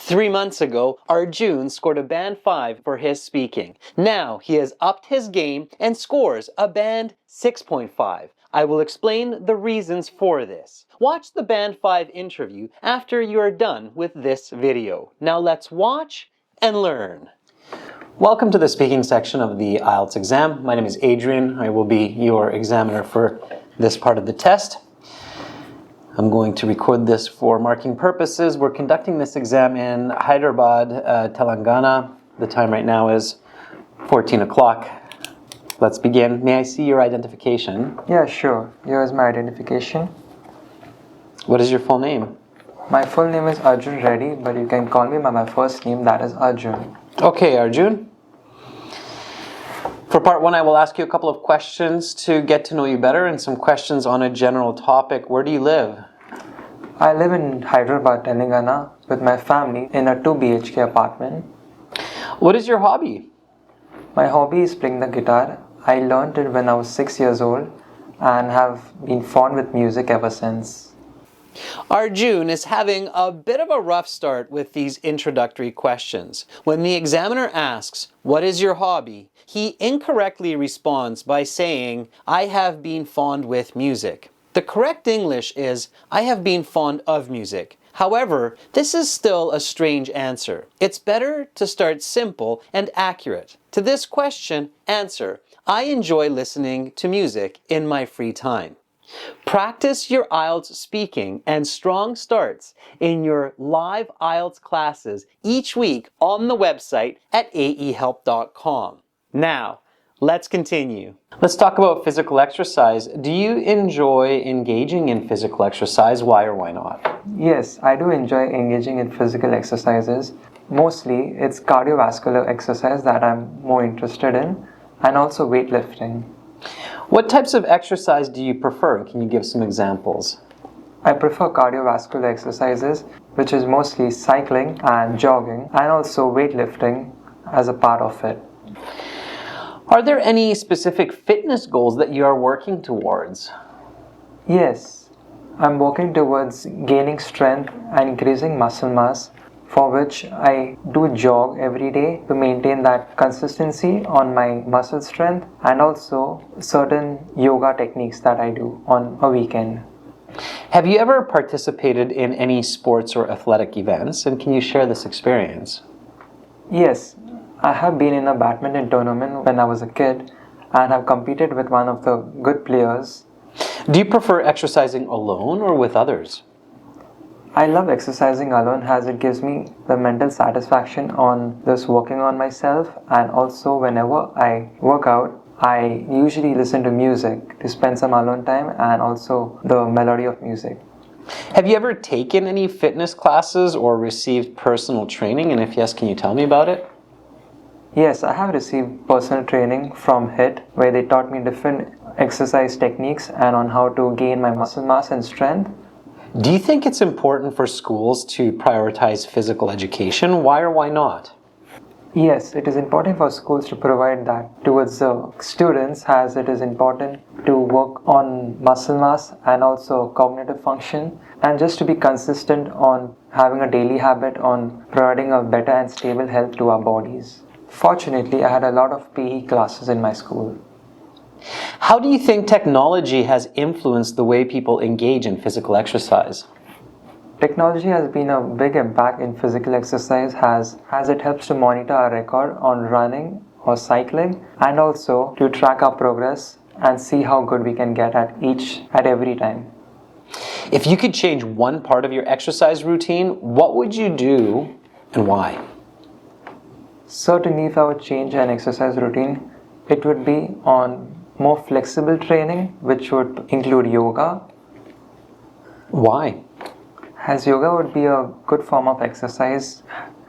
3 months ago, Arjun scored a band 5 for his speaking. Now he has upped his game and scores a band 6.5. I will explain the reasons for this. Watch the band 5 interview after you are done with this video. Now let's watch and learn. Welcome to the speaking section of the IELTS exam. My name is Adrian. I will be your examiner for this part of the test. I'm going to record this for marking purposes. We're conducting this exam in Hyderabad, Talengana. The time right now is 14 o'clock. Let's begin. May I see your identification? Yeah, sure. Here's my identification. What is your full name? My full name is Arjun Reddy, but you can call me by my first name, that is Arjun. Okay, Arjun. For part 1, I will ask you a couple of questions to get to know you better and some questions on a general topic. Where do you live? I live in Hyderabad, Talengana with my family in a 2 BHK apartment. What is your hobby? My hobby is playing the guitar. I learned it when I was 6 years old and have been fond with music ever since. Arjun is having a bit of a rough start with these introductory questions. When the examiner asks, "What is your hobby?" he incorrectly responds by saying, "I have been fond with music." The correct English is, "I have been fond of music." However, this is still a strange answer. It's better to start simple and accurate. To this question, answer, "I enjoy listening to music in my free time." Practice your IELTS speaking and strong starts in your live IELTS classes each week on the website at aehelp.com. Now, let's continue. Let's talk about physical exercise. Do you enjoy engaging in physical exercise? Why or why not? Yes, I do enjoy engaging in physical exercises. Mostly, it's cardiovascular exercise that I'm more interested in, and also weightlifting. What types of exercise do you prefer? Can you give some examples? I prefer cardiovascular exercises, which is mostly cycling and jogging, and also weightlifting as a part of it. Are there any specific fitness goals that you are working towards? Yes, I'm working towards gaining strength and increasing muscle mass, for which I do jog every day to maintain that consistency on my muscle strength, and also certain yoga techniques that I do on a weekend. Have you ever participated in any sports or athletic events, and can you share this experience? Yes, I have been in a badminton tournament when I was a kid and have competed with one of the good players. Do you prefer exercising alone or with others? I love exercising alone as it gives me the mental satisfaction on just working on myself, and also whenever I work out, I usually listen to music to spend some alone time and also the melody of music. Have you ever taken any fitness classes or received personal training? And if yes, can you tell me about it? Yes, I have received personal training from HIT where they taught me different exercise techniques and on how to gain my muscle mass and strength. Do you think it's important for schools to prioritize physical education? Why or why not? Yes, it is important for schools to provide that towards the students, as it is important to work on muscle mass and also cognitive function, and just to be consistent on having a daily habit on providing a better and stable health to our bodies. Fortunately, I had a lot of PE classes in my school. How do you think technology has influenced the way people engage in physical exercise? Technology has been a big impact in physical exercise as it helps to monitor our record on running or cycling, and also to track our progress and see how good we can get at every time. If you could change one part of your exercise routine, what would you do and why? Certainly, if I would change an exercise routine, it would be on more flexible training, which would include yoga. Why? As yoga would be a good form of exercise,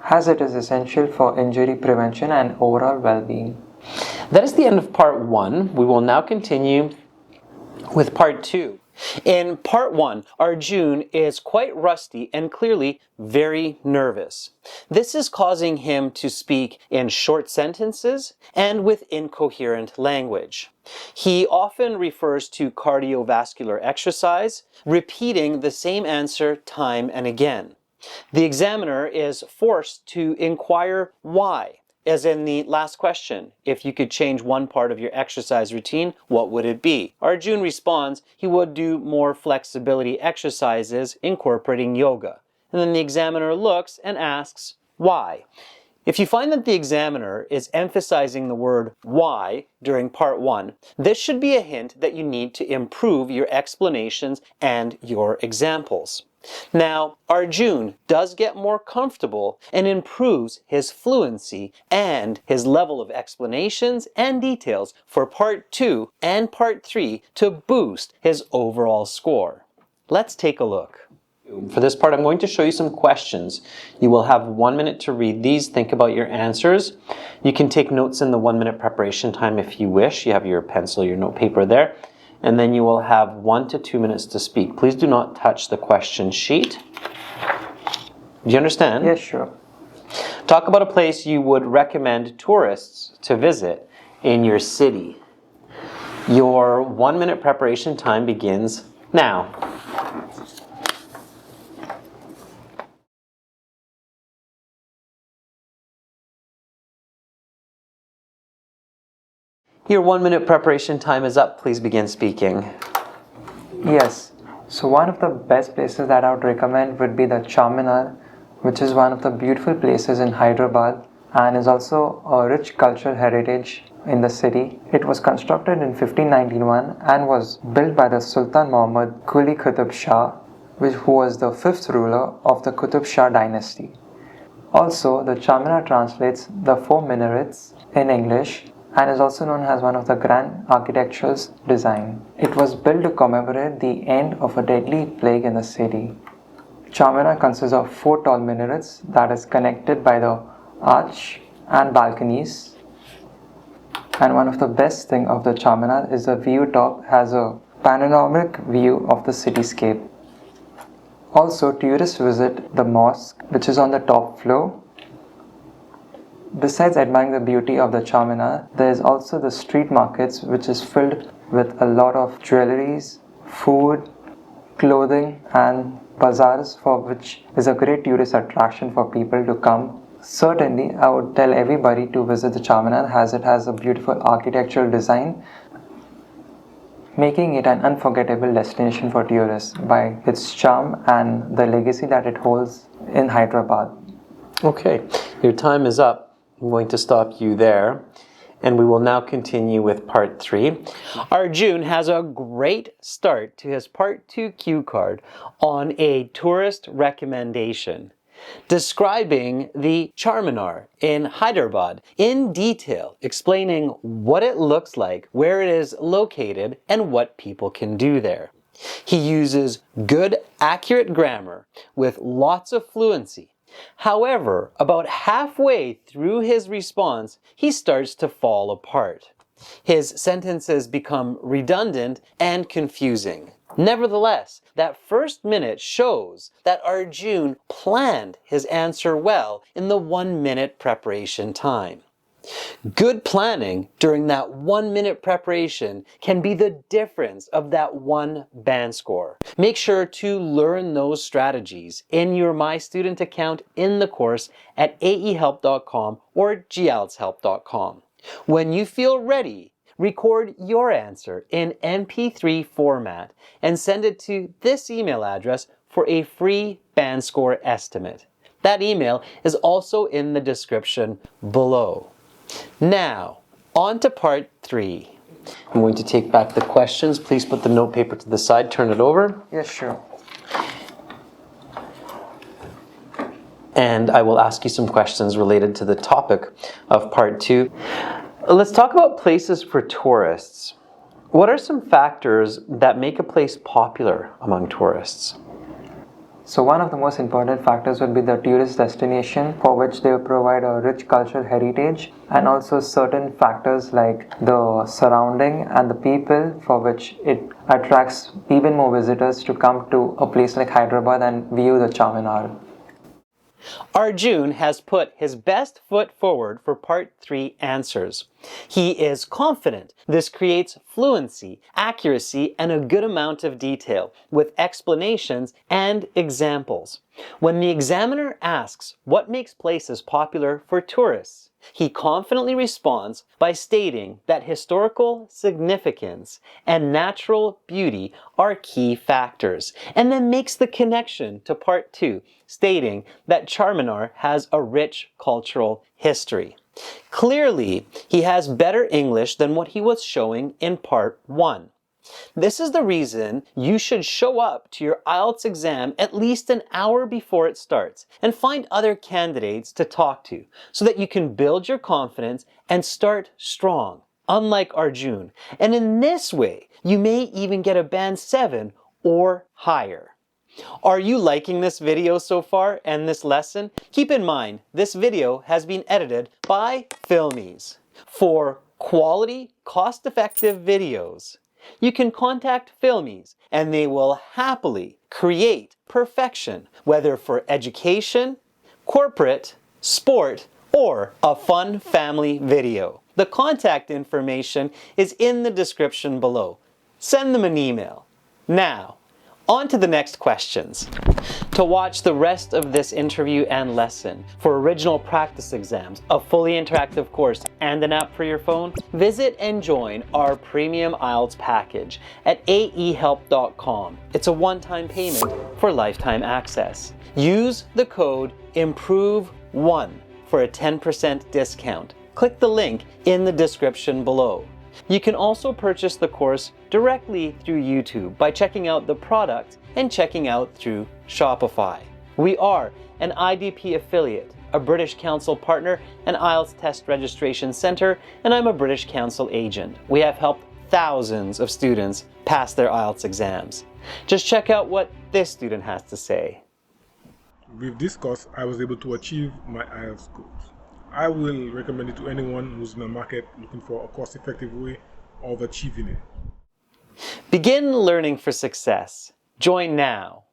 as it is essential for injury prevention and overall well-being. That is the end of part 1. We will now continue with part 2. In part 1, Arjun is quite rusty and clearly very nervous. This is causing him to speak in short sentences and with incoherent language. He often refers to cardiovascular exercise, repeating the same answer time and again. The examiner is forced to inquire why. As in the last question, if you could change one part of your exercise routine, what would it be? Arjun responds he would do more flexibility exercises incorporating yoga. And then the examiner looks and asks, why? If you find that the examiner is emphasizing the word why during part 1, this should be a hint that you need to improve your explanations and your examples. Now, Arjun does get more comfortable and improves his fluency and his level of explanations and details for part 2 and part 3 to boost his overall score. Let's take a look. For this part, I'm going to show you some questions. You will have 1 minute to read these. Think about your answers. You can take notes in the 1 minute preparation time if you wish. You have your pencil, your note paper there. And then you will have 1 to 2 minutes to speak. Please do not touch the question sheet. Do you understand? Yes, sure. Talk about a place you would recommend tourists to visit in your city. Your 1 minute preparation time begins now. Your 1 minute preparation time is up. Please begin speaking. Yes. So one of the best places that I would recommend would be the Charminar, which is one of the beautiful places in Hyderabad and is also a rich cultural heritage in the city. It was constructed in 1591 and was built by the Sultan Muhammad Quli Qutub Shah, who was the 5th ruler of the Qutub Shah dynasty. Also, the Charminar translates the 4 minarets in English and is also known as one of the grand architectural design. It was built to commemorate the end of a deadly plague in the city. Charminar consists of 4 tall minarets that is connected by the arch and balconies. And one of the best thing of the Charminar is the view top has a panoramic view of the cityscape. Also, tourists visit the mosque, which is on the top floor. Besides admiring the beauty of the Charminar, there is also the street markets, which is filled with a lot of jewelries, food, clothing and bazaars, for which is a great tourist attraction for people to come. Certainly, I would tell everybody to visit the Charminar as it has a beautiful architectural design, making it an unforgettable destination for tourists by its charm and the legacy that it holds in Hyderabad. Okay, your time is up. I'm going to stop you there, and we will now continue with part 3. Arjun has a great start to his part 2 cue card on a tourist recommendation, describing the Charminar in Hyderabad in detail, explaining what it looks like, where it is located, and what people can do there. He uses good, accurate grammar with lots of fluency. However, about halfway through his response, he starts to fall apart. His sentences become redundant and confusing. Nevertheless, that first minute shows that Arjun planned his answer well in the 1 minute preparation time. Good planning during that 1 minute preparation can be the difference of that 1 band score. Make sure to learn those strategies in your My Student account in the course at aehelp.com or gieltshelp.com. When you feel ready, record your answer in MP3 format and send it to this email address for a free band score estimate. That email is also in the description below. Now, on to part 3. I'm going to take back the questions. Please put the note paper to the side, turn it over. Yes, sure. And I will ask you some questions related to the topic of part 2. Let's talk about places for tourists. What are some factors that make a place popular among tourists? So one of the most important factors would be the tourist destination, for which they provide a rich cultural heritage, and also certain factors like the surrounding and the people, for which it attracts even more visitors to come to a place like Hyderabad and view the Charminar. Arjun has put his best foot forward for Part 3 answers. He is confident. This creates fluency, accuracy, and a good amount of detail, with explanations and examples. When the examiner asks what makes places popular for tourists, he confidently responds by stating that historical significance and natural beauty are key factors, and then makes the connection to Part 2, stating that Charminar has a rich cultural history. Clearly, he has better English than what he was showing in Part 1. This is the reason you should show up to your IELTS exam at least an hour before it starts and find other candidates to talk to so that you can build your confidence and start strong, unlike Arjun. And in this way, you may even get a band 7 or higher. Are you liking this video so far and this lesson? Keep in mind, this video has been edited by Filmies. For quality, cost-effective videos, you can contact Filmies and they will happily create perfection, whether for education, corporate, sport, or a fun family video. The contact information is in the description below. Send them an email. Now, on to the next questions. To watch the rest of this interview and lesson, for original practice exams, a fully interactive course, and an app for your phone, visit and join our premium IELTS package at aehelp.com. It's a one-time payment for lifetime access. Use the code IMPROVE1 for a 10% discount. Click the link in the description below. You can also purchase the course directly through YouTube by checking out the product and checking out through Shopify. We are an IDP affiliate, a British Council partner, an IELTS test registration center, and I'm a British Council agent. We have helped thousands of students pass their IELTS exams. Just check out what this student has to say. With this course, I was able to achieve my IELTS goals. I will recommend it to anyone who's in the market looking for a cost-effective way of achieving it. Begin learning for success. Join now.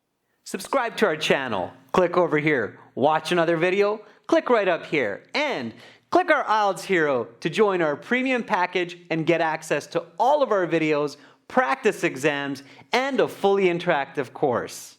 Subscribe to our channel. Click over here. Watch another video. Click right up here. And click our IELTS Hero to join our premium package and get access to all of our videos, practice exams, and a fully interactive course.